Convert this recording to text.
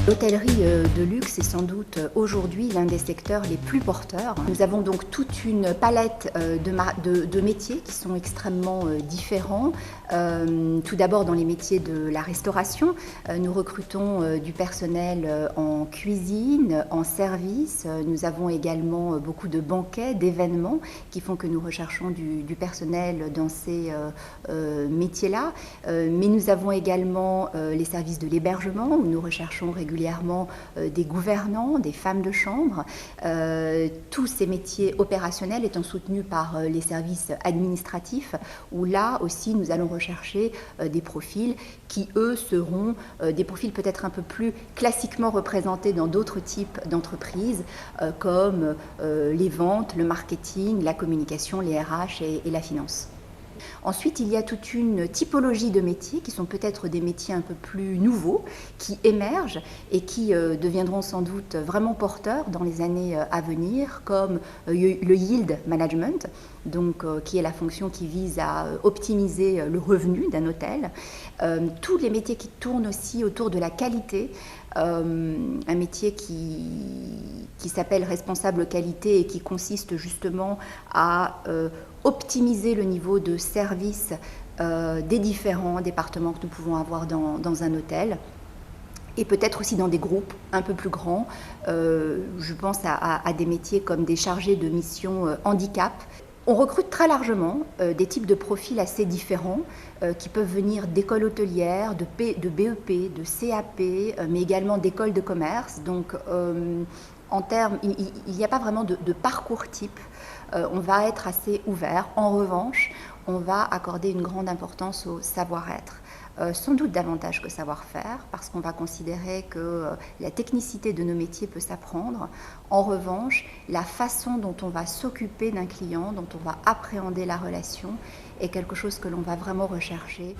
L'hôtellerie de luxe est sans doute aujourd'hui l'un des secteurs les plus porteurs. Nous avons donc toute une palette de métiers qui sont extrêmement différents. Tout d'abord dans les métiers de la restauration, nous recrutons du personnel en cuisine, en service. Nous avons également beaucoup de banquets, d'événements qui font que nous recherchons du personnel dans ces métiers-là. Mais nous avons également les services de l'hébergement où nous recherchons régulièrement des gouvernants, des femmes de chambre, tous ces métiers opérationnels étant soutenus par les services administratifs, où là aussi nous allons rechercher des profils qui, eux, seront des profils peut-être un peu plus classiquement représentés dans d'autres types d'entreprises, comme les ventes, le marketing, la communication, les RH et la finance. Ensuite, il y a toute une typologie de métiers qui sont peut-être des métiers un peu plus nouveaux, qui émergent et qui deviendront sans doute vraiment porteurs dans les années à venir, comme le yield management, donc, qui est la fonction qui vise à optimiser le revenu d'un hôtel. Tous les métiers qui tournent aussi autour de la qualité, un métier qui s'appelle responsable qualité et qui consiste justement à optimiser le niveau de service des différents départements que nous pouvons avoir dans un hôtel et peut-être aussi dans des groupes un peu plus grands. Je pense à des métiers comme des chargés de mission handicap. On recrute très largement des types de profils assez différents qui peuvent venir d'écoles hôtelières, de BEP, de CAP, mais également d'écoles de commerce. Donc, en termes, il n'y a pas vraiment de parcours type. On va être assez ouvert. En revanche, on va accorder une grande importance au savoir-être. Sans doute davantage que savoir-faire, parce qu'on va considérer que la technicité de nos métiers peut s'apprendre. En revanche, la façon dont on va s'occuper d'un client, dont on va appréhender la relation, est quelque chose que l'on va vraiment rechercher.